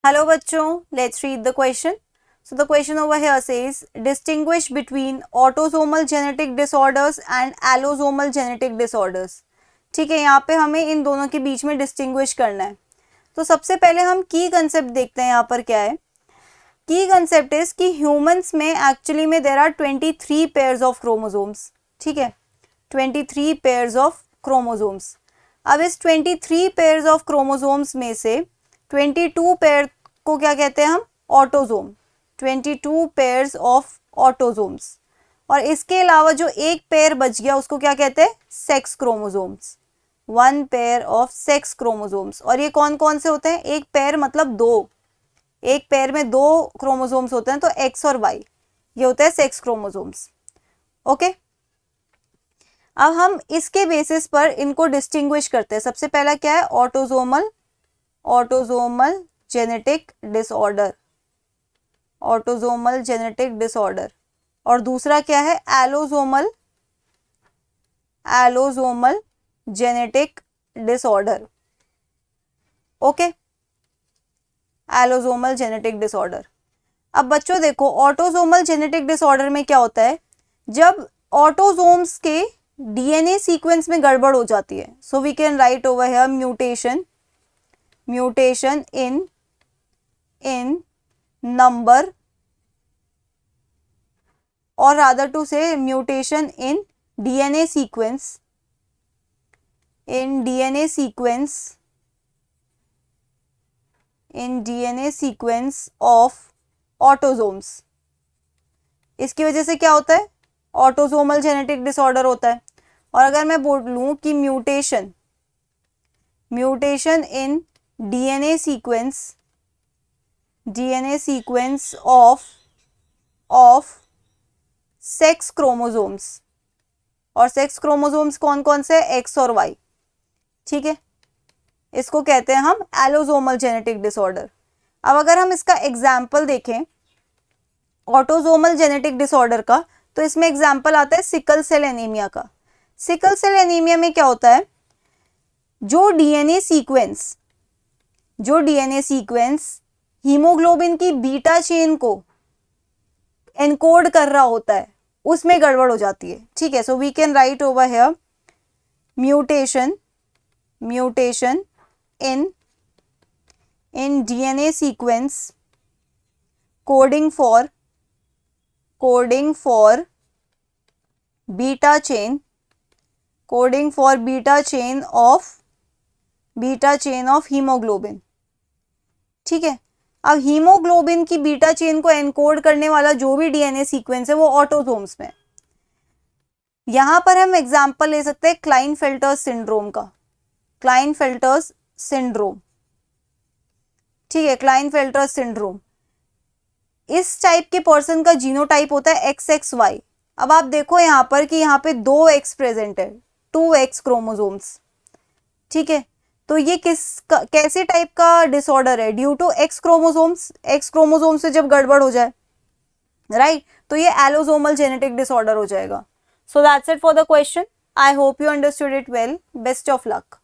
Hello bachcho, let's read the question. So the question over here says distinguish between autosomal genetic disorders and allosomal genetic disorders. ठीक है, यहाँ पे हमें इन दोनों के बीच में डिस्टिंग्विश करना है. तो सबसे पहले हम की कंसेप्ट देखते हैं. यहाँ पर क्या है की कंसेप्ट इज कि ह्यूमंस में एक्चुअली में there are 23 pairs of chromosomes. ठीक है, 23 पेयर्स ऑफ क्रोमोसोम्स. अब इस 23 पेयर्स ऑफ क्रोमोसोम्स में से 22 पेयर को क्या कहते हैं हम? ऑटोजोम. 22 pairs of autosomes. और इसके अलावा जो एक पेयर बच गया उसको क्या कहते हैं? Sex chromosomes. 1 pair of sex chromosomes. और ये कौन कौन से होते हैं? एक पेयर मतलब दो. एक पेयर में दो क्रोमोसोम्स होते हैं, तो एक्स और वाई, ये होता है सेक्स क्रोमोसोम्स. ओके, अब हम इसके बेसिस पर इनको डिस्टिंग्विश करते हैं. सबसे पहला क्या है? Autosomal genetic disorder. Autosomal genetic disorder. और दूसरा क्या है? Allosomal genetic disorder. Okay, allosomal genetic disorder. अब बच्चों देखो, ऑटोजोमल जेनेटिक डिसऑर्डर में क्या होता है? जब ऑटोजोम्स के डीएनए सीक्वेंस में गड़बड़ हो जाती है. So we can write over here mutation in number, or rather to say mutation in DNA sequence of autosomes. इसकी वजह से क्या होता है? ऑटोसोमल जेनेटिक डिसऑर्डर होता है. और अगर मैं बोलूं कि mutation in DNA sequence of sex chromosomes. और सेक्स क्रोमोसोम्स कौन कौन से? एक्स और वाई. ठीक है, इसको कहते हैं हम एलोजोमल जेनेटिक डिसऑर्डर. अब अगर हम इसका एग्जाम्पल देखें ऑटोजोमल जेनेटिक डिसऑर्डर का, तो इसमें एग्जाम्पल आता है सिकल सेल एनीमिया का. सिकल सेल एनीमिया में क्या होता है? जो डीएनए सीक्वेंस हीमोग्लोबिन की बीटा चेन को एनकोड कर रहा होता है, उसमें गड़बड़ हो जाती है. ठीक है, so we can write over here mutation in DNA sequence coding for beta chain of haemoglobin. ठीक है, अब हीमोग्लोबिन की बीटा चेन को एनकोड करने वाला जो भी डीएनए सीक्वेंस है वो ऑटोसोम्स में. यहां पर हम एग्जांपल ले सकते हैं क्लाइनफेल्टर्स सिंड्रोम का. क्लाइनफेल्टर्स सिंड्रोम. ठीक है, क्लाइनफेल्टर्स सिंड्रोम. इस टाइप के पर्सन का जीनोटाइप होता है XXY. अब आप देखो यहां पर कि यहाँ पे 2 X प्रेजेंट है, 2 X क्रोमोसोम्स. ठीक है, तो ये कैसे टाइप का डिसऑर्डर है? ड्यू टू एक्स क्रोमोसोम से जब गड़बड़ हो जाए, राइट, तो ये एलोजोमल जेनेटिक डिसऑर्डर हो जाएगा. So that's it for the question. I hope you understood it well. Best of luck.